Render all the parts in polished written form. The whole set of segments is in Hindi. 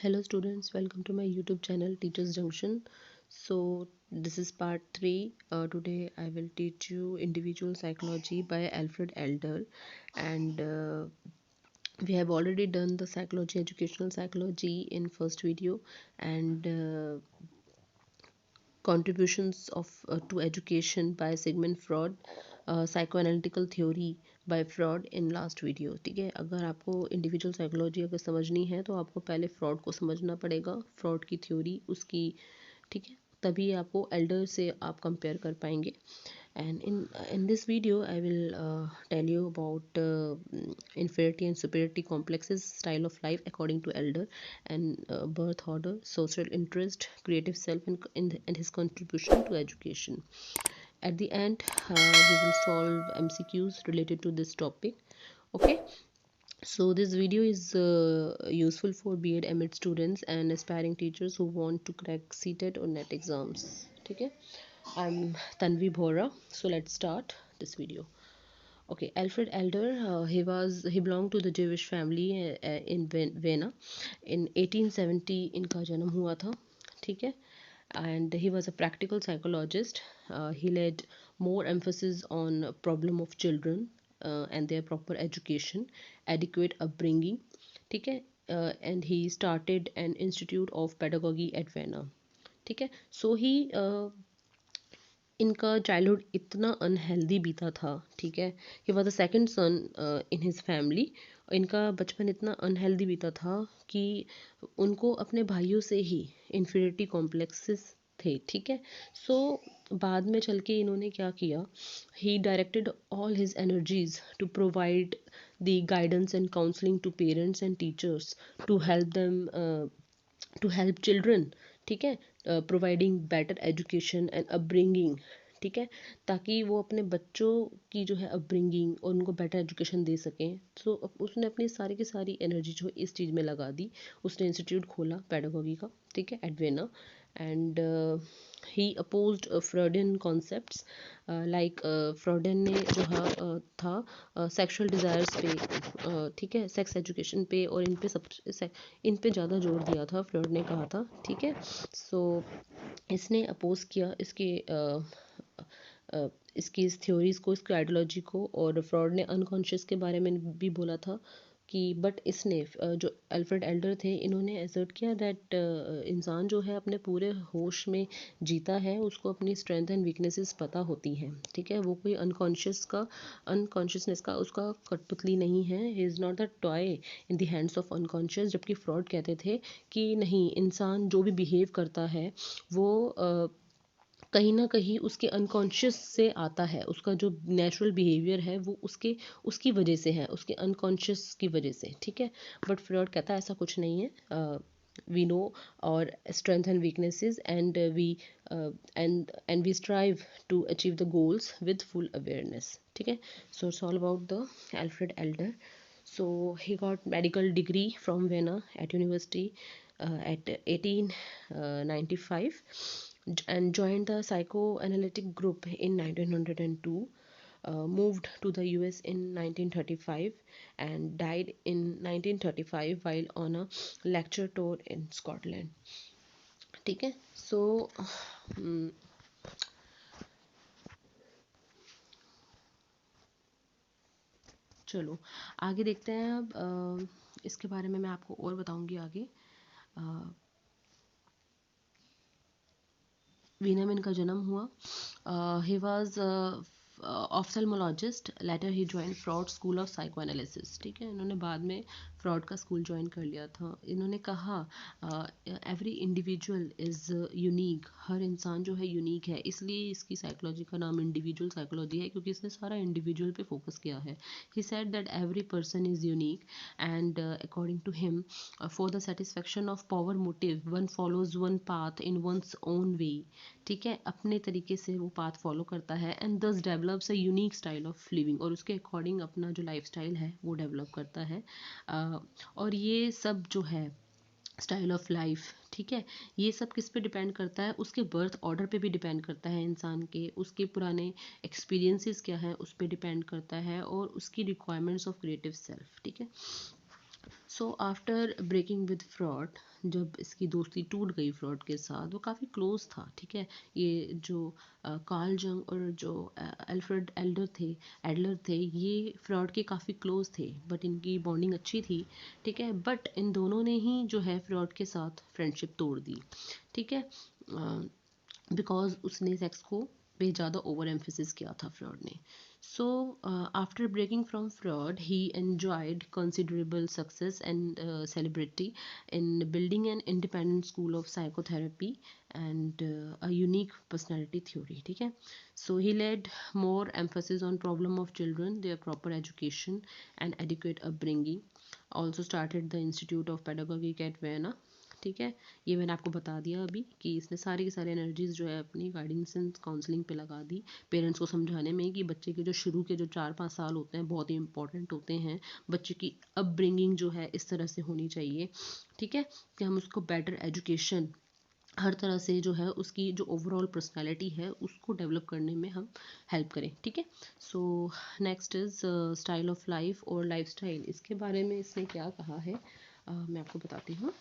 Hello students, welcome to my YouTube channel Teachers Junction. So this is part 3. Today I will teach you individual psychology by Alfred Adler, and we have already done the psychology, educational psychology in first video, and contributions of to education by Sigmund Freud, psychoanalytical theory by Freud in last video. ठीक है, अगर आपको इंडिविजुअल साइकोलॉजी अगर समझनी है तो आपको पहले फ्रॉड को समझना पड़ेगा, फ्रॉड की थ्योरी उसकी. ठीक है, तभी आपको एल्डर से आप कंपेयर कर पाएंगे. And in this video I will tell you about inferiority and superiority complexes, style of life according to Elder, and birth order, social interest, creative self, and his contribution to education. At the end we will solve MCQs related to this topic. Okay, so this video is useful for B.Ed M.Ed students and aspiring teachers who want to crack CTET or NET exams. Okay, I'm Tanvi Bhora. So let's start this video. Okay, Alfred Adler, he belonged to the Jewish family in Vienna. In 1870 इनका जन्म हुआ था. ठीक है, and he was a practical psychologist. He laid more emphasis on problem of children and their proper education, adequate upbringing. ठीक है, and he started an institute of pedagogy at Vienna. ठीक है, so he इनका चाइल्डहुड इतना अनहेल्दी बीता था. ठीक है, he was the second sun in his family. इनका बचपन इतना अनहेल्दी बीता था कि उनको अपने भाइयों से ही इन्फीरियरिटी कॉम्प्लेक्सेस थे. ठीक है, सो बाद में चल के इन्होंने क्या किया, he directed all his energies to provide the guidance and counselling to parents and teachers to help them, to help children. ठीक है, providing better education and upbringing. ठीक है, ताकि वो अपने बच्चों की जो है अपब्रिंगिंग और उनको बेटर एजुकेशन दे सकें. तो उसने अपनी सारी की सारी एनर्जी जो इस चीज़ में लगा दी. उसने इंस्टीट्यूट खोला पेडागोगी का. ठीक है, at Vienna. And he opposed Freudian concepts. Like Freudian ने जो था सेक्सुअल डिज़ायर्स पे, ठीक है, सेक्स एजुकेशन पे और इन पे ज़्यादा जोर दिया था, फ्रॉड ने कहा था. ठीक है, सो इसने अपोज किया इसकी इस थ्योरीज को, इसकी आइडियोलॉजी को. और फ्रॉड ने अनकॉन्शियस के बारे में भी बोला था कि बट इसने जो अल्फ्रेड एल्डर थे इन्होंने एसर्ट किया दैट इंसान जो है अपने पूरे होश में जीता है, उसको अपनी स्ट्रेंथ एंड वीकनेसेस पता होती हैं. ठीक है, वो कोई अनकॉन्शियसनेस का उसका कठपुतली नहीं है. He is not the toy in the hands of unconscious. जबकि फ्रॉड कहते थे कि नहीं, इंसान जो भी बिहेव करता है वो कहीं ना कहीं उसके अनकॉन्शियस से आता है. उसका जो नेचुरल बिहेवियर है वो उसकी वजह से है, उसके अनकॉन्शियस की वजह से. ठीक है, बट फ्रॉड कहता है ऐसा कुछ नहीं है. We know our strength and weaknesses and we strive to achieve the goals with full awareness. ठीक है, so it's all about the Alfred Adler. So he got medical degree from Vienna at university at 1895, and joined the psychoanalytic group in 1902. Moved to the US in 1935 and died in 1935 while on a lecture tour in Scotland. ठीक है, सो चलो आगे देखते हैं. अब इसके बारे में मैं आपको और बताऊंगी आगे. वीना में इनका जन्म हुआ. He was ophthalmologist. Later he join Freud school of psychoanalysis. ठीक है, इन्होंने बाद में फ्रॉड का स्कूल ज्वाइन कर लिया था. इन्होंने कहा एवरी इंडिविजुअल इज़ यूनिक. हर इंसान जो है यूनिक है, इसलिए इसकी साइकोलॉजी का नाम इंडिविजुअल साइकोलॉजी है, क्योंकि इसने सारा इंडिविजुअल पे फोकस किया है. He said that every person is unique and according to him for the satisfaction of power motive one follows one path in one's own way. ठीक है, अपने तरीके से वो पाथ फॉलो करता है एंड दस develops a unique style of living. और उसके अकॉर्डिंग अपना जो लाइफ स्टाइल है वो डेवलप करता है. और ये सब जो है स्टाइल ऑफ लाइफ, ठीक है, ये सब किस पे डिपेंड करता है, उसके बर्थ ऑर्डर पे भी डिपेंड करता है इंसान के. उसके पुराने एक्सपीरियंसेस क्या है उस पर डिपेंड करता है, और उसकी रिक्वायरमेंट्स ऑफ क्रिएटिव सेल्फ. ठीक है, so after breaking with Freud, जब इसकी दोस्ती टूट गई फ्रॉड के साथ, वो काफ़ी क्लोज था, ठीक है। ये जो कार्ल जंग और जो अल्फ्रेड एडलर थे, ये फ्रॉड के काफ़ी क्लोज थे, बट इनकी बॉन्डिंग अच्छी थी, ठीक है। बट इन दोनों ने ही जो है फ्रॉड के साथ फ्रेंडशिप तोड़ दी, ठीक है, बिकॉज उसने सेक्स को पे ज़्यादा ओवर एम्फेसिस किया था फ्रॉड ने। So after breaking from Freud he enjoyed considerable success and celebrity in building an independent school of psychotherapy and a unique personality theory, ठीक है। So he laid more emphasis on problem of children, their proper education and adequate upbringing, also started the Institute of Pedagogy at Vienna, ठीक है। ये मैंने आपको बता दिया अभी कि इसने सारी की सारी एनर्जीज जो है अपनी गाइडेंस एंड काउंसलिंग पे लगा दी, पेरेंट्स को समझाने में कि बच्चे के जो शुरू के जो 4-5 साल होते हैं बहुत ही इंपॉर्टेंट होते हैं, बच्चे की अपब्रिंगिंग जो है इस तरह से होनी चाहिए, ठीक है, कि हम उसको बेटर एजुकेशन हर तरह से जो है उसकी जो ओवरऑल पर्सनालिटी है उसको डेवलप करने में हम हेल्प करें, ठीक है। So next is style of life और लाइफ स्टाइल, इसके बारे में इसने क्या कहा है मैं आपको बताती हूँ।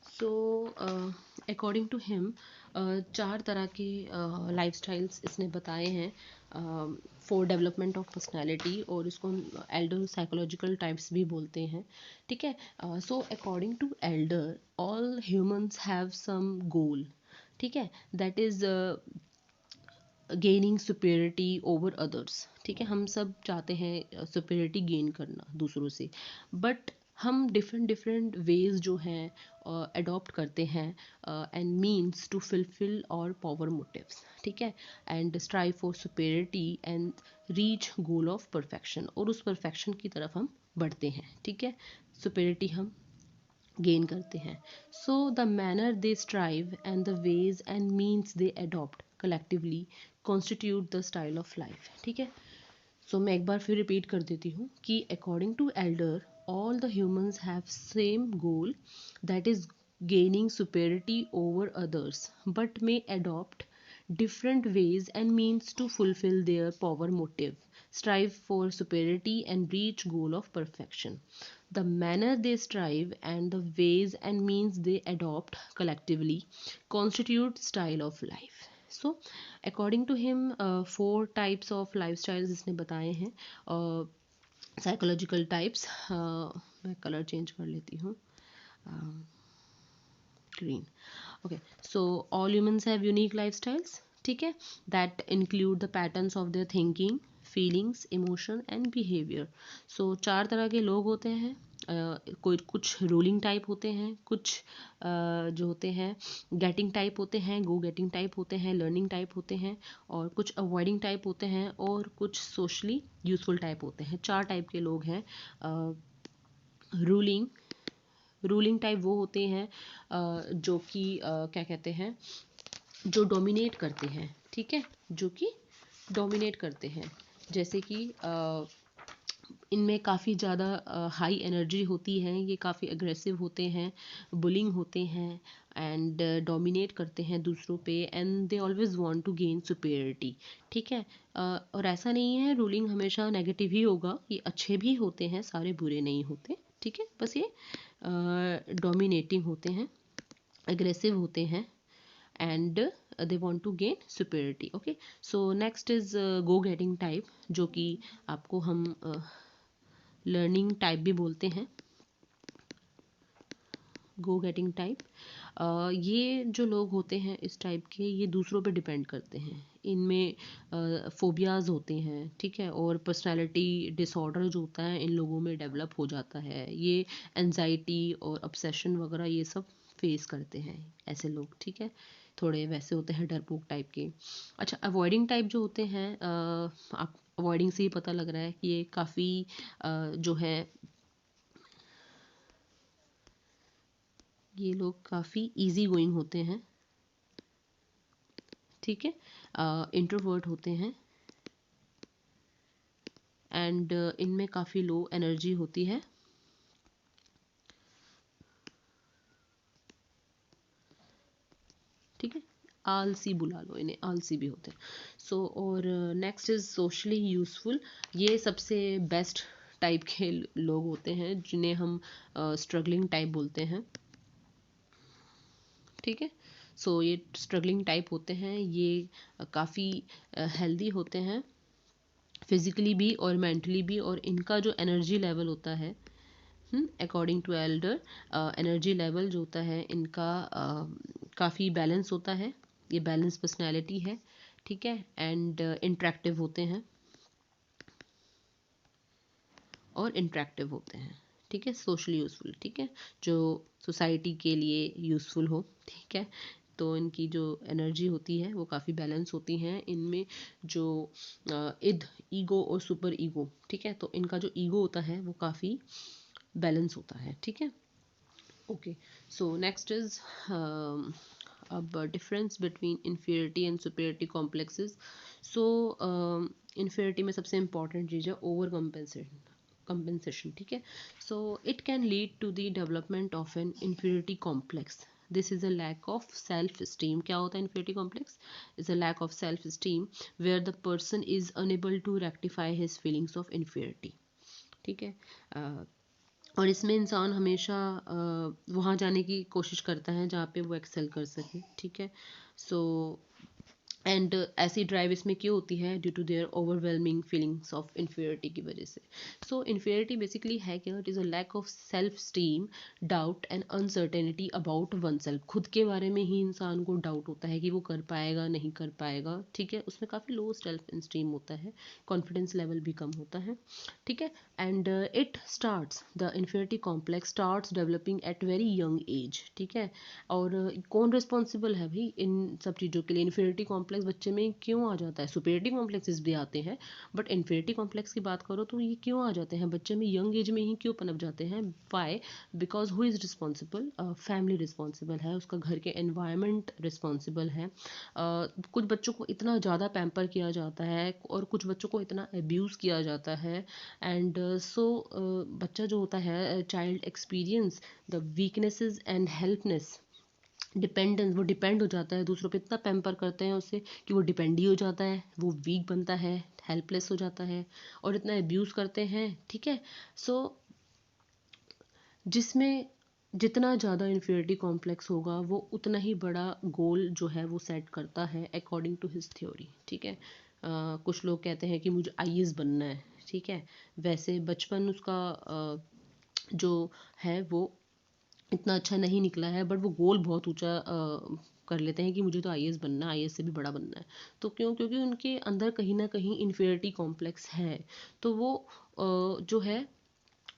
सो अकॉर्डिंग टू हिम 4 तरह के लाइफ स्टाइल्स इसने बताए हैं फॉर डेवलपमेंट ऑफ पर्सनैलिटी, और इसको एल्डर साइकोलॉजिकल टाइप्स भी बोलते हैं, ठीक है। So according to Adler all humans have some goal, ठीक है, that is gaining superiority over others, ठीक है। हम सब चाहते हैं सुपेरिटी गेन करना दूसरों से, बट हम डिफरेंट डिफरेंट वेज जो हैं अडॉप्ट करते हैं एंड मीन्स टू फुलफिल और पावर मोटिव्स, ठीक है, and strive for superiority and reach goal of perfection, और उस परफेक्शन की तरफ हम बढ़ते हैं, ठीक है, सुपेरिटी हम गेन करते हैं। So the manner they strive and the ways and means they adopt collectively constitute the style of life, ठीक है। सो मैं एक बार फिर रिपीट कर देती हूँ कि according to Adler all the humans have same goal, that is gaining superiority over others, but may adopt different ways and means to fulfill their power motive, strive for superiority and reach goal of perfection. The manner they strive and the ways and means they adopt collectively constitute style of life. So according to him 4 types of lifestyles इसने बताए हैं, साइकोलॉजिकल टाइप्स, मैं कलर चेंज कर लेती हूँ, green, okay. So all humans have unique lifestyles, ठीक है, that include the patterns of their thinking, feelings, emotion and behaviour. So 4 तरह के लोग होते हैं, कोई कुछ रूलिंग टाइप होते हैं, कुछ जो होते हैं गेटिंग टाइप होते हैं, गो गेटिंग टाइप होते हैं, लर्निंग टाइप होते हैं, और कुछ अवॉइडिंग टाइप होते हैं, और कुछ सोशली यूजफुल टाइप होते हैं। 4 टाइप के लोग हैं। रूलिंग टाइप वो होते हैं जो कि क्या कहते हैं, जो डोमिनेट करते हैं, ठीक है, जो कि डोमिनेट करते हैं, जैसे कि इनमें काफ़ी ज़्यादा हाई एनर्जी होती है, ये काफ़ी अग्रेसिव होते हैं, बुलिंग होते हैं, एंड डोमिनेट करते हैं दूसरों पे, and they always want to gain superiority, ठीक है। और ऐसा नहीं है रूलिंग हमेशा नेगेटिव ही होगा, ये अच्छे भी होते हैं, सारे बुरे नहीं होते, ठीक है, बस ये डोमिनेटिंग होते हैं, अग्रेसिव होते हैं, and they want to gain superiority, okay. So next is go getting type, जो कि आपको हम learning type भी बोलते हैं, गो गेटिंग टाइप। ये जो लोग होते हैं इस टाइप के, ये दूसरों पे डिपेंड करते हैं, इनमें फोबियाज होते हैं, ठीक है, और पर्सनालिटी डिसऑर्डर जो होता है इन लोगों में डेवलप हो जाता है, ये एनजाइटी और ऑब्सेशन वगैरह ये सब फेस करते हैं ऐसे लोग, ठीक है, थोड़े वैसे होते हैं डरपोक टाइप के। अच्छा, अवॉइडिंग टाइप जो होते हैं, आप अवॉइडिंग से ही पता लग रहा है कि ये काफ़ी जो है, ये लोग काफ़ी इजी गोइंग होते हैं, ठीक है, इंट्रोवर्ट होते हैं, एंड इनमें काफ़ी लो एनर्जी होती है, ठीक है, आलसी बुला लो इन्हें, आलसी भी होते हैं। सो और नेक्स्ट इज़ सोशली यूज़फुल, ये सबसे बेस्ट टाइप के लोग होते हैं जिन्हें हम स्ट्रगलिंग टाइप बोलते हैं, ठीक है। सो ये स्ट्रगलिंग टाइप होते हैं, ये काफ़ी हेल्दी होते हैं फिजिकली भी और मेंटली भी, और इनका जो एनर्जी लेवल होता है according to Adler, energy level जो होता है इनका काफ़ी बैलेंस होता है, ये बैलेंस पर्सनैलिटी है, ठीक है। एंड इंटरेक्टिव होते हैं और इंटरेक्टिव होते हैं, ठीक है, सोशली यूज़फुल, ठीक है, जो सोसाइटी के लिए यूज़फुल हो, ठीक है। तो इनकी जो एनर्जी होती है वो काफ़ी बैलेंस होती हैं, इनमें जो इद, ईगो और सुपर ईगो, ठीक है, तो इनका जो ईगो होता है वो काफ़ी बैलेंस होता है, ठीक है। ओके, सो नेक्स्ट इज अब difference between inferiority and superiority complexes. So inferiority में सबसे इंपॉर्टेंट चीज़ है ओवर कंपेंसेशन, ठीक है। So it can lead to the development of an inferiority complex. This is a lack of self esteem. क्या होता है inferiority complex? Is a lack of self esteem where the person is unable to rectify his feelings of inferiority, ठीक है। और इसमें इंसान हमेशा वहाँ जाने की कोशिश करता है जहाँ पे वो एक्सेल कर सके, ठीक है। सो एंड ऐसी ड्राइव इसमें क्यों होती है? Due to their overwhelming feelings of inferiority की वजह से। सो इन्फीरियरिटी बेसिकली है क्या? It is a lack of self esteem, doubt and uncertainty about oneself. खुद के बारे में ही इंसान को डाउट होता है कि वो कर पाएगा नहीं कर पाएगा, ठीक है। उसमें काफ़ी लो सेल्फ स्टीम होता है, कॉन्फिडेंस लेवल भी कम होता है, ठीक है। And it starts, the inferiority complex starts developing at very young age, ठीक है। और कौन रिस्पॉन्सिबल है भाई इन सब चीज़ों के लिए? इन्फीरियरिटी कॉम्प्लेक्स बच्चे में क्यों आ जाता है? सुपीरियरिटी कॉम्प्लेक्सेस भी आते हैं, बट इन्फीरियरिटी कॉम्प्लेक्स की बात करो तो ये क्यों आ जाते हैं बच्चे में? यंग एज में ही क्यों पनप जाते हैं? Why? Because who is responsible? Family responsible है, उसका घर के एनवायरनमेंट रिस्पॉन्सिबल है। कुछ बच्चों को इतना ज़्यादा पैम्पर किया जाता है और कुछ बच्चों को इतना अब्यूज़ किया जाता है, एंड सो बच्चा जो होता है, child experience the weaknesses and helplessness, dependence, वो डिपेंड हो जाता है दूसरों पे, इतना पैम्पर करते हैं उससे कि वो डिपेंड ही हो जाता है, वो वीक बनता है, हेल्पलेस हो जाता है, और इतना अब्यूज़ करते हैं, ठीक है। सो जिसमें जितना ज़्यादा इन्फीरियरिटी कॉम्प्लेक्स होगा वो उतना ही बड़ा गोल जो है वो सेट करता है अकॉर्डिंग टू हिज थ्योरी, ठीक है। कुछ लोग कहते हैं कि मुझे आईएएस बनना है, ठीक है। वैसे बचपन उसका जो है वो इतना अच्छा नहीं निकला है, बट वो गोल बहुत ऊंचा कर लेते हैं कि मुझे तो आईएएस बनना है, आईएएस से भी बड़ा बनना है। तो क्यों? क्योंकि उनके अंदर कहीं ना कहीं इन्फीरियरिटी कॉम्प्लेक्स है, तो वो जो है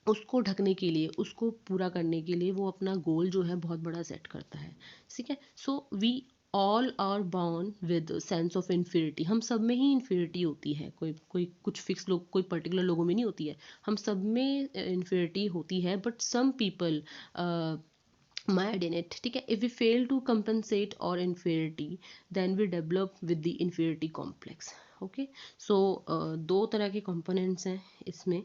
उसको ढकने के लिए, उसको पूरा करने के लिए वो अपना गोल जो है बहुत बड़ा सेट करता है, ठीक है। So we all are born with sense of inferiority. हम सब में ही इन्फीरियरिटी होती है, कोई कोई कुछ फिक्स लोग, कोई पर्टिकुलर लोगों में नहीं होती है, हम सब में इन्फीरियरिटी होती है, but some people mired in it, ठीक है। if we fail to compensate or inferiority then we develop with the inferiority complex, okay। so दो तरह के components हैं इसमें,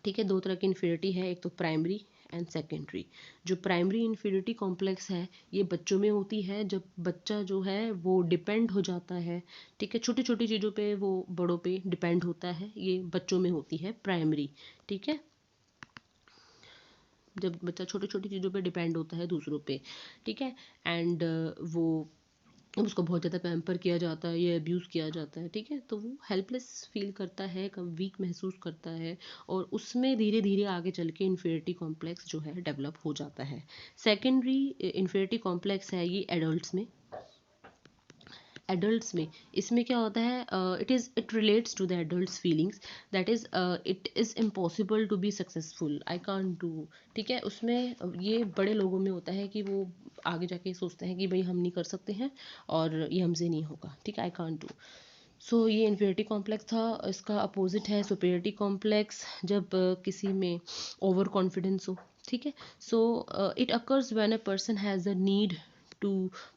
ठीक है। दो तरह की इन्फीरियरिटी है, एक तो प्राइमरी एंड सेकेंडरी। जो प्राइमरी इन्फीरियरिटी कॉम्प्लेक्स है ये बच्चों में होती है, जब बच्चा जो है वो डिपेंड हो जाता है, ठीक है, छोटी छोटी चीज़ों पे वो बड़ों पे डिपेंड होता है, ये बच्चों में होती है प्राइमरी, ठीक है। जब बच्चा छोटी छोटी चीज़ों पे डिपेंड होता है दूसरों पे, ठीक है, एंड वो उसको बहुत ज़्यादा पैम्पर किया जाता है, ये अब्यूज़ किया जाता है, ठीक है, तो वो हेल्पलेस फील करता है, कम वीक महसूस करता है, और उसमें धीरे धीरे आगे चल के इन्फीरियरिटी कॉम्प्लेक्स जो है डेवलप हो जाता है। सेकेंडरी इन्फीरियरिटी कॉम्प्लेक्स है ये एडल्ट्स में। एडल्ट्स में इसमें क्या होता है? It relates to the adults feelings, that is it is impossible to be successful, I can't do, ठीक है। उसमें ये बड़े लोगों में होता है कि वो आगे जाके सोचते हैं कि भाई हम नहीं कर सकते हैं और ये हमसे नहीं होगा, ठीक है, आई कांट डू। सो ये इन्फीरियरिटी कॉम्प्लेक्स था। इसका अपोजिट है सुपीरियरिटी कॉम्प्लेक्स, जब किसी में ओवर कॉन्फिडेंस हो, ठीक है। So it occurs when a person has a need to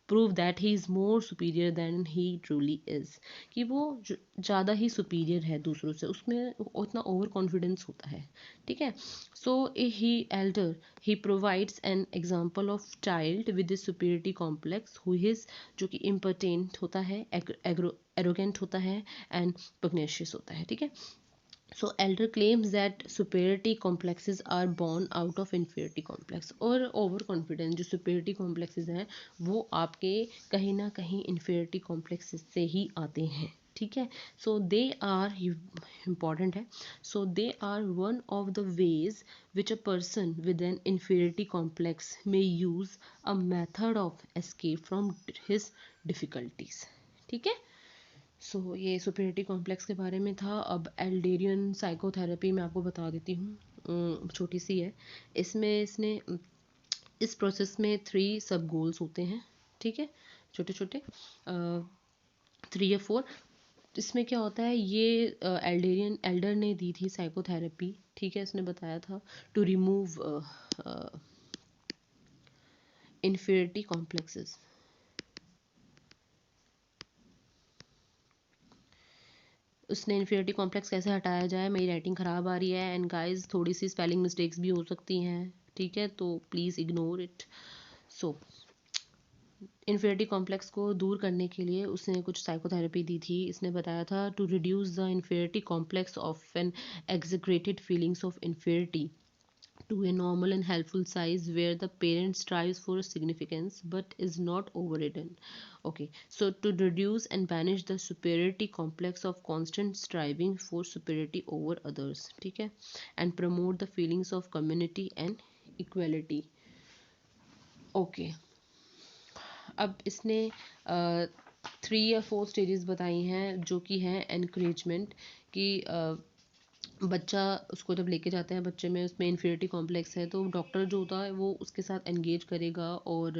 prove that he is more superior than he truly is, कि वो ज़्यादा ही सुपीरियर है दूसरों से, उसमें उतना ओवर कॉन्फिडेंस होता है, ठीक है। So he Adler he provides an example of child with superiority complex who is, जो कि इम्पोर्टेंट होता है, एरोगेंट होता है, एंड पग्नेशियस होता है, ठीक है। So Adler claims that superiority complexes are born out of inferiority complex, और ओवर कॉन्फिडेंस जो सुपेरिटी कॉम्प्लेक्सेस हैं वो आपके कहीं ना कहीं इन्फीरियरिटी कॉम्प्लेक्सेस से ही आते हैं, ठीक है। सो दे आर इम्पॉर्टेंट है, so they are one of the ways which a person with an inferiority complex may use a method of escape from his difficulties, ठीक है। सो ये सुपेरिटी कॉम्प्लेक्स के बारे में था। अब एल्डेरियन साइकोथेरेपी मैं आपको बता देती हूँ, छोटी सी है। इसमें इसने इस प्रोसेस में 3 सब गोल्स होते हैं, ठीक है, छोटे छोटे 3 या 4। इसमें क्या होता है, ये एल्डेरियन एल्डर ने दी थी साइकोथेरेपी, ठीक है। इसने बताया था टू रिमूव इन्फीरियरिटी कॉम्प्लेक्सेस। उसने इन्फीरियरिटी कॉम्प्लेक्स कैसे हटाया जाए। मेरी राइटिंग ख़राब आ रही है एंड गाइस थोड़ी सी स्पेलिंग मिस्टेक्स भी हो सकती हैं, ठीक है, तो please ignore it. So inferiority complex को दूर करने के लिए उसने कुछ साइकोथेरेपी दी थी। इसने बताया था to reduce the inferiority complex of an exaggerated feelings of inferiority to a normal and helpful size where the parent strives for significance but is not overridden. Okay, so to reduce and banish the superiority complex of constant striving for superiority over others, ठीक है, and promote the feelings of community and equality. Okay, अब इसने 3 या 4 स्टेजेस बताई हैं जो कि हैं एनकरेजमेंट कि बच्चा उसको जब लेके जाते हैं, बच्चे में उसमें इन्फीरियरिटी कॉम्प्लेक्स है, तो डॉक्टर जो होता है वो उसके साथ एंगेज करेगा और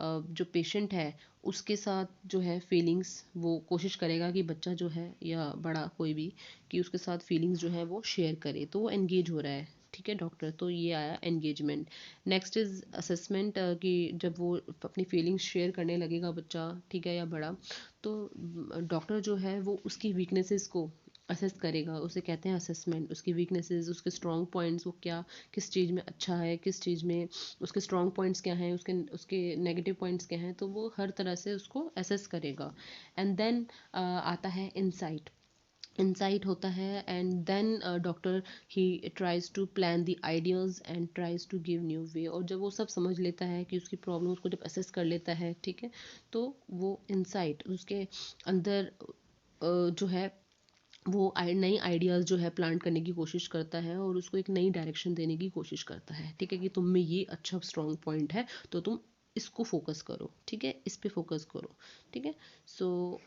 जो पेशेंट है उसके साथ जो है फीलिंग्स वो कोशिश करेगा कि बच्चा जो है या बड़ा कोई भी कि उसके साथ फीलिंग्स जो है वो शेयर करे, तो वो एंगेज हो रहा है, ठीक है डॉक्टर। तो ये आया एंगेजमेंट। नेक्स्ट इज़ असेसमेंट, कि जब वो अपनी फीलिंग्स शेयर करने लगेगा बच्चा, ठीक है, या बड़ा, तो डॉक्टर जो है वो उसकी वीकनेसेस को असेस करेगा, उसे कहते हैं असेसमेंट। उसकी वीकनेसेस, उसके स्ट्रॉन्ग पॉइंट्स, वो क्या किस चीज़ में अच्छा है, किस चीज़ में उसके स्ट्रॉन्ग पॉइंट्स क्या हैं, उसके उसके नेगेटिव पॉइंट्स क्या हैं, तो वो हर तरह से उसको असेस करेगा। एंड देन आता है इंसाइट। इंसाइट होता है and then doctor he tries to plan the ideas and tries to give new way. और जब वो सब समझ लेता है कि उसकी प्रॉब्लम, उसको जब असेस कर लेता है, ठीक है, तो वो इंसाइट उसके अंदर जो है वो नई आइडियाज़ जो है प्लांट करने की कोशिश करता है और उसको एक नई डायरेक्शन देने की कोशिश करता है, ठीक है, कि तुम में ये अच्छा स्ट्रॉन्ग पॉइंट है तो तुम इसको फोकस करो, ठीक है, इस पे फोकस करो, ठीक है। सो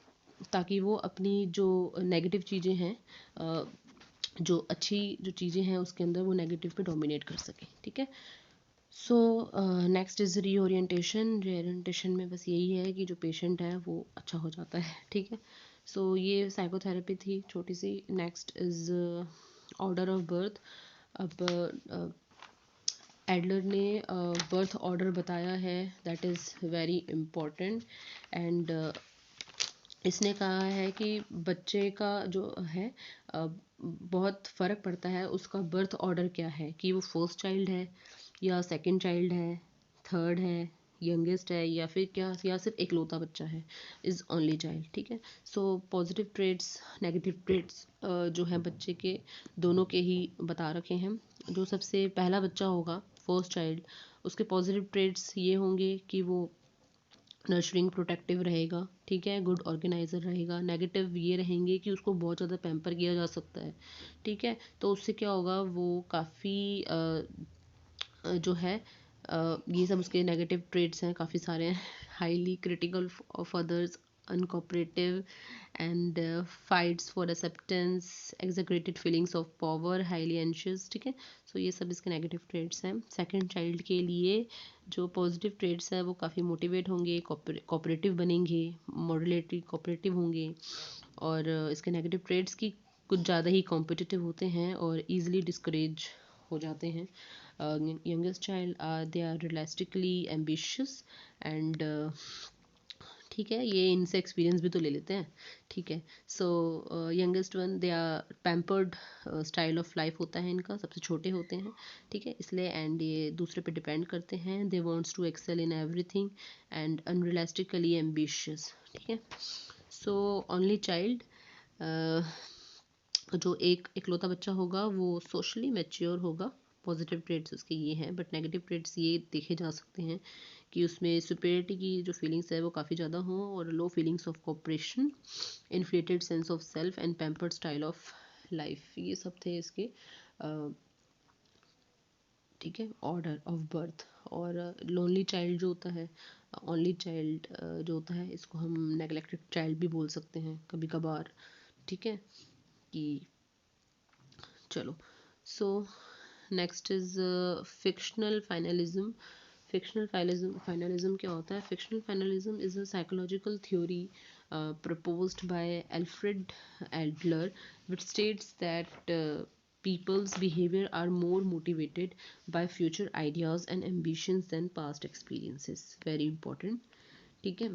ताकि वो अपनी जो नेगेटिव चीज़ें हैं, जो अच्छी जो चीज़ें हैं उसके अंदर वो नेगेटिव पे डोमिनेट कर सके, ठीक है। So next is reorientation. Reorientation में बस यही है कि जो पेशेंट है वो अच्छा हो जाता है, ठीक है। सो ये साइकोथेरेपी थी छोटी सी। Next is order of birth. अब एडलर ने बर्थ ऑर्डर बताया है, that is very important. And इसने कहा है कि बच्चे का जो है बहुत फ़र्क पड़ता है उसका बर्थ ऑर्डर क्या है, कि वो फर्स्ट चाइल्ड है या सेकंड चाइल्ड है, थर्ड है, यंगेस्ट है, या फिर क्या या सिर्फ एकलौता बच्चा है, इज़ ओनली चाइल्ड, ठीक है। So positive traits, negative traits जो है बच्चे के दोनों के ही बता रखे हैं। जो सबसे पहला बच्चा होगा, फर्स्ट चाइल्ड, उसके पॉजिटिव ट्रेड्स ये होंगे कि वो नर्चरिंग प्रोटेक्टिव रहेगा, ठीक है, गुड ऑर्गेनाइजर रहेगा। नेगेटिव ये रहेंगे कि उसको बहुत ज़्यादा पैम्पर किया जा सकता है, ठीक है, तो उससे क्या होगा, वो काफ़ी जो है ये सब उसके नेगेटिव ट्रेड्स हैं, काफ़ी सारे हैं। Highly critical of others, uncooperative and fights for acceptance, exaggerated feelings of power, highly anxious, ठीक है। सो ये सब इसके नेगेटिव ट्रेड्स हैं। सेकंड चाइल्ड के लिए जो पॉजिटिव ट्रेड्स हैं वो काफ़ी मोटिवेट होंगे, कोऑपरेटिव बनेंगे, मॉडरेटली कोऑपरेटिव होंगे। और इसके नेगेटिव ट्रेड्स की कुछ ज़्यादा ही कॉम्पिटिटिव होते हैं और ईजिली डिस्करेज हो जाते हैं। Youngest child they are realistically ambitious and ठीक है, ये इनसे एक्सपीरियंस भी तो ले लेते हैं, ठीक है। So youngest one they are pampered style of life होता है इनका, सबसे छोटे होते हैं, ठीक है, इसलिए। एंड ये दूसरे पे डिपेंड करते हैं, they wants to excel in everything and unrealistically ambitious, ठीक है। सो ओनली चाइल्ड, जो एक इकलौता बच्चा होगा वो सोशली मैच्योर होगा, पॉजिटिव ट्रेड्स उसके ये हैं, बट नेगेटिव ट्रेड्स ये देखे जा सकते हैं कि उसमें सुपेरिटी की जो फीलिंग्स है वो काफ़ी ज़्यादा हों, और low feelings of cooperation, inflated sense of self and pampered style of life, ये सब थे इसके ठीक है ऑर्डर ऑफ बर्थ। और लोनली चाइल्ड जो होता है, ओनली चाइल्ड जो होता है, इसको हम नेग्लेक्टेड चाइल्ड भी बोल सकते हैं कभी कभार, ठीक है कि चलो। So next is fictional finalism. Fictional finalism क्या होता है? Fictional finalism is a psychological theory proposed by Alfred Adler, which states that people's behavior are more motivated by future ideas and ambitions than past experiences. Very important, ठीक है।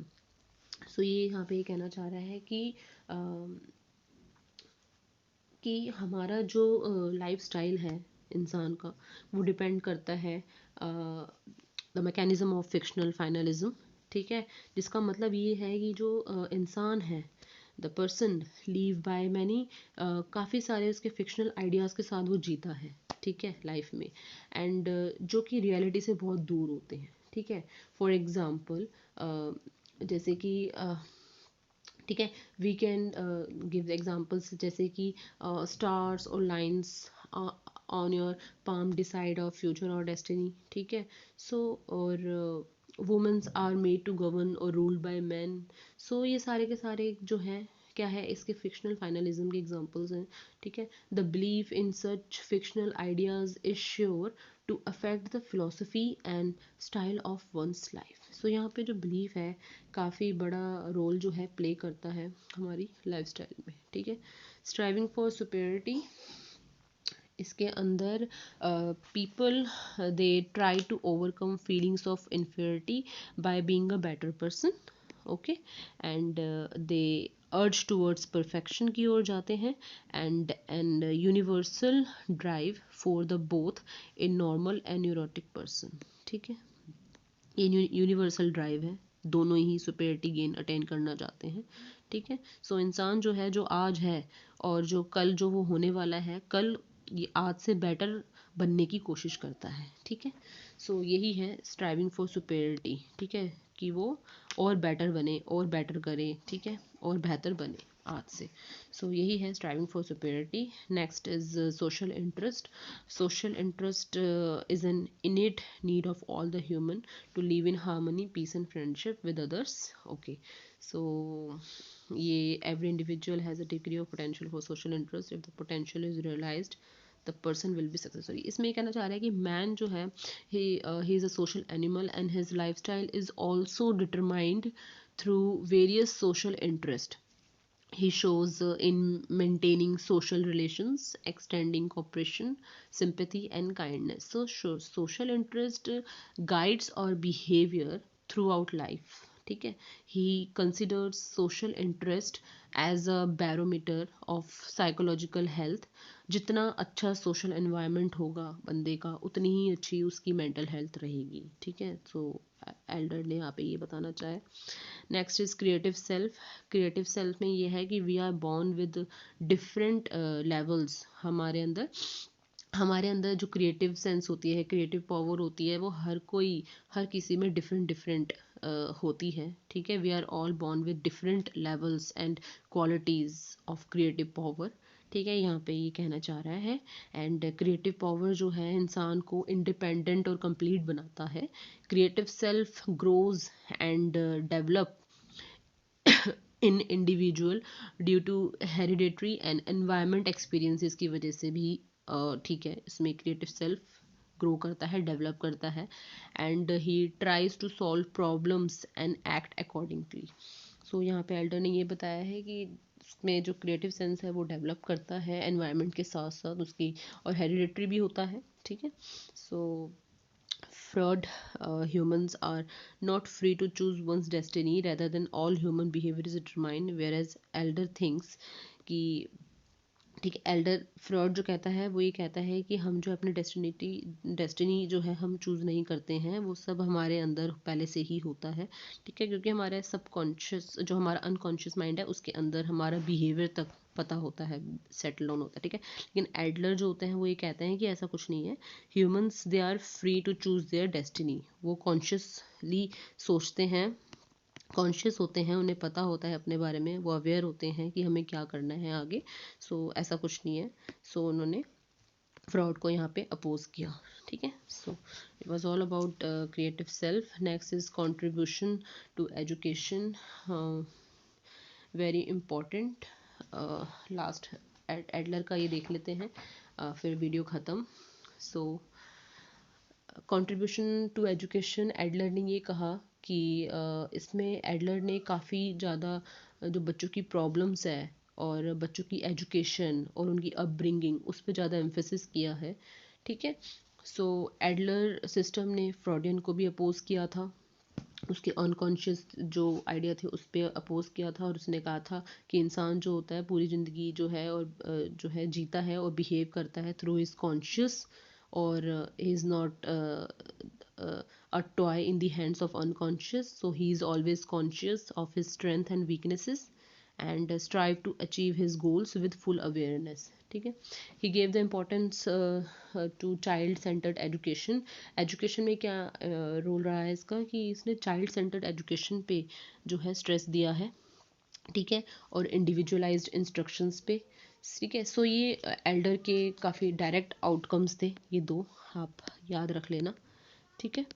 सो ये यहाँ पे कहना चाह रहा है कि हमारा जो लाइफ स्टाइल है इंसान का, वो डिपेंड करता है द मैकेनिज्म ऑफ फिक्शनल फाइनलिज्म, ठीक है। जिसका मतलब ये है कि जो इंसान है, the person leave by many, काफ़ी सारे उसके फिक्शनल आइडियाज़ के साथ वो जीता है, ठीक है, लाइफ में, एंड जो कि रियलिटी से बहुत दूर होते हैं, ठीक है। फॉर एग्ज़ाम्पल जैसे कि ठीक है, वी कैन गिव एग्जांपल्स जैसे कि स्टार्स और lines on your palm decide of future और डेस्टिनी, ठीक है। सो और women's are made to govern और रूल्ड बाय मैन। सो ये सारे के सारे जो हैं क्या है, इसके फिक्शनल फाइनलिज्म के एग्जांपल्स हैं, ठीक है। The belief in such fictional ideas is sure to affect the philosophy and style of one's life. So यहाँ पे जो बिलीफ है काफ़ी बड़ा रोल जो है प्ले करता है हमारी लाइफस्टाइल में, ठीक है। स्ट्राइविंग फॉर सुपेरिटी, इसके अंदर people they try to overcome feelings of inferiority by being a better person, okay, and they urge towards perfection की ओर जाते हैं, and universal drive for the both in normal and neurotic person, ठीक है। ये यूनिवर्सल ड्राइव है, दोनों ही सुपेरिटी गेन अटेन करना चाहते हैं, ठीक है। सो इंसान जो है, जो आज है और जो कल जो वो होने वाला है, कल ये आज से बेटर बनने की कोशिश करता है, ठीक है। सो यही है स्ट्राइविंग फॉर सुपेरिटी, ठीक है, कि वो और बेटर बने और बेटर करे, ठीक है, और बेहतर बने आज से। सो यही है striving for superiority. Next is social interest. Social interest is an इनेट need of all the human to live in harmony, peace and friendship with others, okay। So ये every individual has a degree of potential for social interest, if the potential is realized the person will be successful। इसमें ये कहना चाह रहा है कि man जो है he is a social animal and his lifestyle is also determined through various social interest he shows in maintaining social relations, extending cooperation, sympathy and kindness। So social interest guides our behavior throughout life, ठीक है। he considers social interest as a barometer of psychological health। जितना अच्छा सोशल एनवायरनमेंट होगा बंदे का, उतनी ही अच्छी उसकी मेंटल हेल्थ रहेगी, ठीक है। सो एल्डर ने यहाँ पे ये बताना चाहे। Next is creative self. Creative self में ये है कि we are born with different levels. हमारे अंदर जो क्रिएटिव सेंस होती है, क्रिएटिव पावर होती है, वो हर किसी में डिफरेंट डिफरेंट होती है, ठीक है। We are all born with different levels and qualities of creative power, ठीक है, यहाँ पे ये कहना चाह रहा है। एंड क्रिएटिव पावर जो है इंसान को इंडिपेंडेंट और कंप्लीट बनाता है। Creative self grows and develop in individual due to hereditary and environment experiences की वजह से भी, ठीक है, इसमें क्रिएटिव सेल्फ ग्रो करता है, डेवलप करता है, and he tries to solve problems and act accordingly. So यहाँ पे एल्डर ने ये बताया है कि इसमें जो क्रिएटिव सेंस है वो डेवलप करता है एनवायरनमेंट के साथ साथ उसकी, और हेरिडेटरी भी होता है, ठीक है। सो fraud, humans are not free to choose one's destiny, rather than all human behavior is determined, whereas elder thinks कि, ठीक है, एल्डर फ्रॉड जो कहता है वो ये कहता है कि हम जो अपने डेस्टिनी जो है हम चूज़ नहीं करते हैं, वो सब हमारे अंदर पहले से ही होता है, ठीक है, क्योंकि हमारा सबकॉन्शियस जो हमारा अनकॉन्शियस माइंड है उसके अंदर हमारा बिहेवियर तक पता होता है, सेटल डाउन होता है, ठीक है। लेकिन एडलर जो होते हैं वो ये कहते हैं कि ऐसा कुछ नहीं है, humans they are free to choose their destiny. वो कॉन्शियसली सोचते हैं, कॉन्शियस होते हैं, उन्हें पता होता है अपने बारे में, वो अवेयर होते हैं कि हमें क्या करना है आगे। सो ऐसा कुछ नहीं है। सो उन्होंने फ्रॉड को यहाँ पे अपोज किया, ठीक है। So it was all about creative self. Next is contribution to education, very important. Last Adler का ये देख लेते हैं, फिर वीडियो ख़त्म। So contribution to education, Adler ने ये कहा कि इसमें एडलर ने काफ़ी ज़्यादा जो बच्चों की प्रॉब्लम्स है और बच्चों की एजुकेशन और उनकी अपब्रिंगिंग उस पर ज़्यादा एम्फेसिस किया है, ठीक है। सो एडलर सिस्टम ने फ्रॉडियन को भी अपोज किया था, उसके अनकॉन्शियस जो आइडिया थे उस पर अपोज किया था, और उसने कहा था कि इंसान जो होता है पूरी ज़िंदगी जो है और जो है जीता है और बिहेव करता है थ्रू हिज कॉन्शियस, और he is not a toy in the hands of unconscious, so he is always conscious of his strength and weaknesses and strive to achieve his goals with full awareness, ठीक है। he gave the importance to child centered education। Education में क्या रोल रहा है इसका कि इसने चाइल्ड सेंटर्ड एजुकेशन पे जो है स्ट्रेस दिया है, ठीक है, और इंडिविजुअलाइज्ड इंस्ट्रक्शंस पे, ठीक है। सो ये एल्डर के काफ़ी डायरेक्ट आउटकम्स थे, ये दो आप याद रख लेना, ठीक है।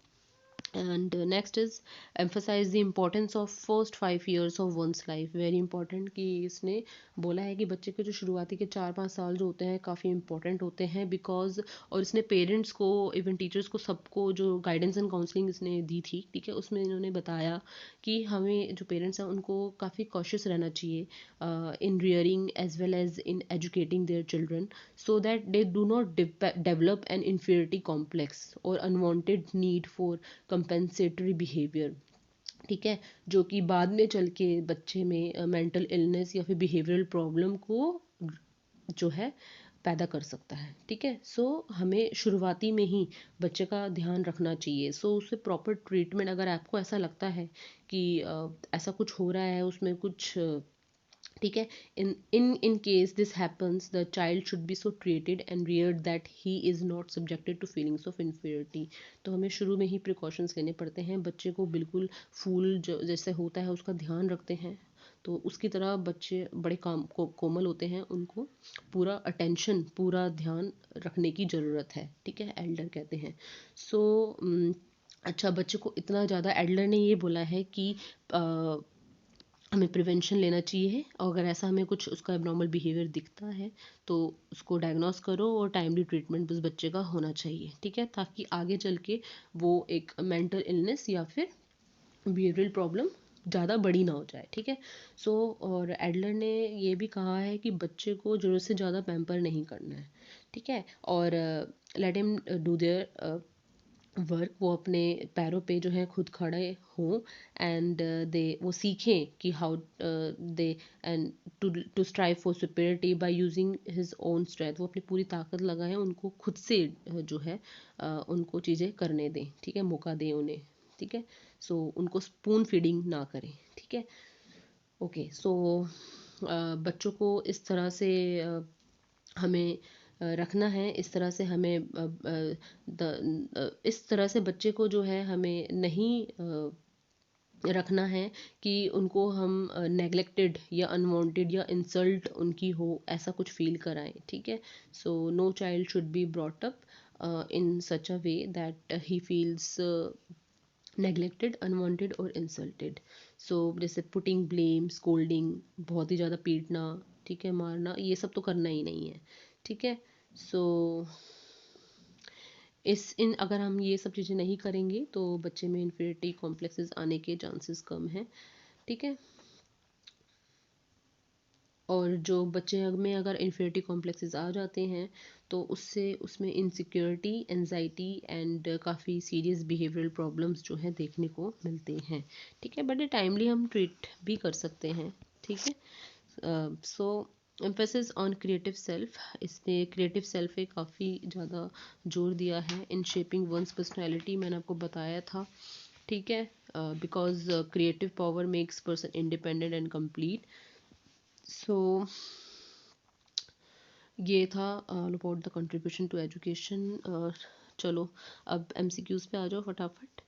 and next is emphasize the importance of first 5 years of one's life, very important। कि इसने बोला है कि बच्चे के जो शुरुआती के 4-5 साल जो होते हैं काफ़ी इंपॉर्टेंट होते हैं, बिकॉज, और इसने पेरेंट्स को, इवन टीचर्स को, सबको जो गाइडेंस एंड काउंसलिंग इसने दी थी, ठीक है, उसमें इन्होंने बताया कि हमें जो पेरेंट्स हैं उनको काफ़ी कॉशियस रहना चाहिए in rearing as well as in educating their children, so that they do not develop an inferiority complex or unwanted need for compensatory behavior, ठीक है, जो कि बाद में चल के बच्चे में मेंटल इलनेस या फिर बिहेवियरल प्रॉब्लम को जो है पैदा कर सकता है, ठीक है। सो हमें शुरुआती में ही बच्चे का ध्यान रखना चाहिए। सो उससे प्रॉपर ट्रीटमेंट, अगर आपको ऐसा लगता है कि ऐसा कुछ हो रहा है उसमें कुछ, ठीक है, in case this happens, the child should be so treated and reared that he is not subjected to feelings of inferiority। तो हमें शुरू में ही प्रिकॉशंस लेने पड़ते हैं, बच्चे को बिल्कुल फूल जो जैसे होता है उसका ध्यान रखते हैं, तो उसकी तरह बच्चे बड़े कोमल होते हैं, उनको पूरा अटेंशन, पूरा ध्यान रखने की ज़रूरत है, ठीक है, एल्डर कहते हैं। सो अच्छा, बच्चे को इतना ज़्यादा, एडलर ने ये बोला है कि हमें प्रिवेंशन लेना चाहिए, और अगर ऐसा हमें कुछ उसका एबनॉर्मल बिहेवियर दिखता है तो उसको डायग्नोस करो और टाइमली ट्रीटमेंट उस बच्चे का होना चाहिए, ठीक है, ताकि आगे चल के वो एक मेंटल इलनेस या फिर बिहेवियरल प्रॉब्लम ज़्यादा बड़ी ना हो जाए, ठीक है। सो और एडलर ने ये भी कहा है कि बच्चे को ज़रूरत से ज़्यादा पैम्पर नहीं करना है, ठीक है, और let him do their work, वो अपने पैरों पे जो है खुद खड़े हों, एंड दे वो सीखें कि how they and to strive for superiority by using his own strength, वो अपनी पूरी ताकत लगाएं, उनको खुद से जो है उनको चीज़ें करने दें, ठीक है, मौका दें उन्हें, ठीक है। सो उनको स्पून फीडिंग ना करें, ठीक है। ओके, सो बच्चों को इस तरह से हमें रखना है, इस तरह से हमें इस तरह से बच्चे को जो है हमें नहीं रखना है कि उनको हम नेग्लेक्टेड या अनवांटेड या इंसल्ट उनकी हो ऐसा कुछ फील कराएं, ठीक है। So no child should be brought up in such a way that he feels neglected, unwanted और इंसल्टेड। सो जैसे पुटिंग ब्लेम, स्कोल्डिंग, बहुत ही ज़्यादा पीटना, ठीक है, मारना, ये सब तो करना ही नहीं है, ठीक है। सो अगर हम ये सब चीज़ें नहीं करेंगे तो बच्चे में इन्फीरियरिटी कॉम्प्लेक्सेस आने के चांसेस कम हैं, ठीक है। और जो बच्चे में अगर इन्फीरियरिटी कॉम्प्लेक्सेस आ जाते हैं तो उससे उसमें इनसिक्योरिटी, एंजाइटी एंड काफ़ी सीरियस बिहेवियरल प्रॉब्लम्स जो हैं देखने को मिलते हैं, ठीक है, बट टाइमली हम ट्रीट भी कर सकते हैं, ठीक है। सो एम्फेसिस ऑन क्रिएटिव सेल्फ, इसने क्रिएटिव सेल्फ पे काफ़ी ज़्यादा जोर दिया है इन शेपिंग वंस पर्सनैलिटी, मैंने आपको बताया था, ठीक है, because creative power makes person independent and complete. So ये था about the contribution to education. चलो अब एमसीक्यूज पे आ जाओ फटाफट।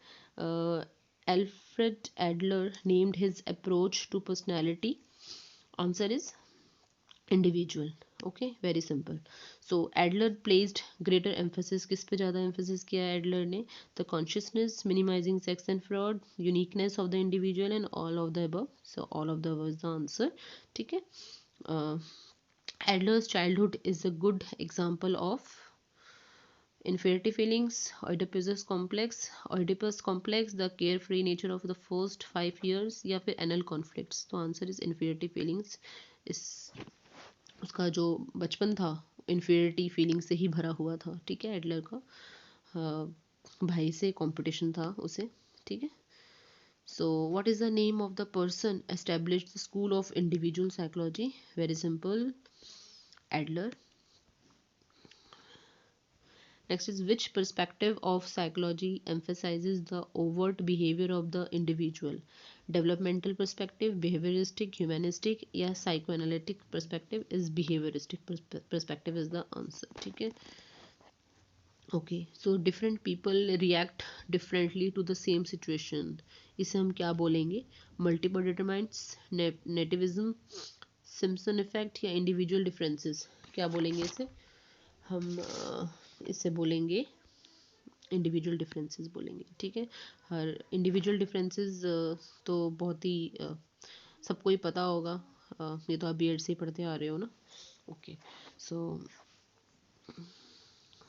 Alfred Adler named his approach to personality. Answer is individual. Okay, very simple. So Adler placed greater emphasis, किस पे ज़्यादा एम्फोसिस किया है एडलर ने? The consciousness, minimising sex and Freud, uniqueness of the individual and all of the above. So all of the above is the answer. ठीक है। Adler's childhood is a good example of inferiority feelings, Oedipus complex, the carefree nature of the first 5 years, या फिर anal conflicts। तो आंसर इज inferiority feelings। इस उसका जो बचपन था inferiority feelings से ही भरा हुआ था। ठीक है, एडलर का भाई से कंपटीशन था उसे। ठीक है। So what is the name of the person established the school of individual psychology? Very simple, Adler. Next is, which perspective of psychology emphasizes the overt behavior of the individual? Developmental perspective, behavioristic, humanistic, या psychoanalytic perspective is behavioristic perspective is the answer. ठीक है। Okay, so different people react differently to the same situation. इसे हम क्या बोलेंगे? Multiple determinants, nativism, Simpson effect या individual differences, क्या बोलेंगे इसे? हम इसे बोलेंगे इंडिविजुअल डिफरेंसेस बोलेंगे। ठीक है। हर इंडिविजुअल डिफरेंसेस तो बहुत ही सबको ही पता होगा। ये तो आप बीएड से ही पढ़ते आ रहे हो ना। ओके, सो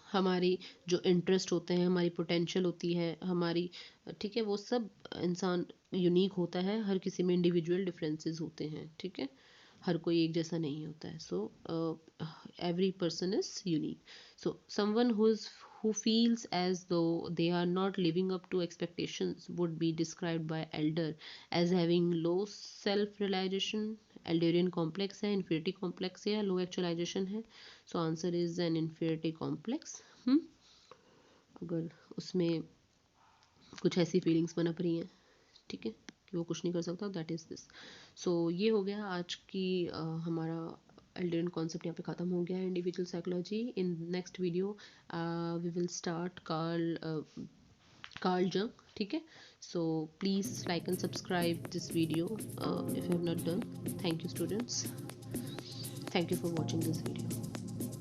हमारी जो इंटरेस्ट होते हैं, हमारी पोटेंशियल होती है हमारी, ठीक है, वो सब इंसान यूनिक होता है, हर किसी में इंडिविजुअल डिफरेंसेस होते हैं। ठीक है, हर कोई एक जैसा नहीं होता है। So every person is unique. So someone who feels as though they are not living up to expectations would be described by elder as having low self realization। Adlerian complex है, इन्फिनिटी कॉम्प्लेक्स है, या लो एक्चुअलाइजेशन है? So answer is an infinity complex. अगर उसमें कुछ ऐसी फीलिंग्स पनप रही हैं, ठीक है, कि वो कुछ नहीं कर सकता, दैट इज़ दिस। सो ये हो गया आज की हमारा एल्डेरियन कॉन्सेप्ट यहाँ पे ख़त्म हो गया है, individual psychology. In next video we will start Carl Jung. ठीक है। So please like and subscribe this video if you have not done. Thank you students, thank you for watching this video.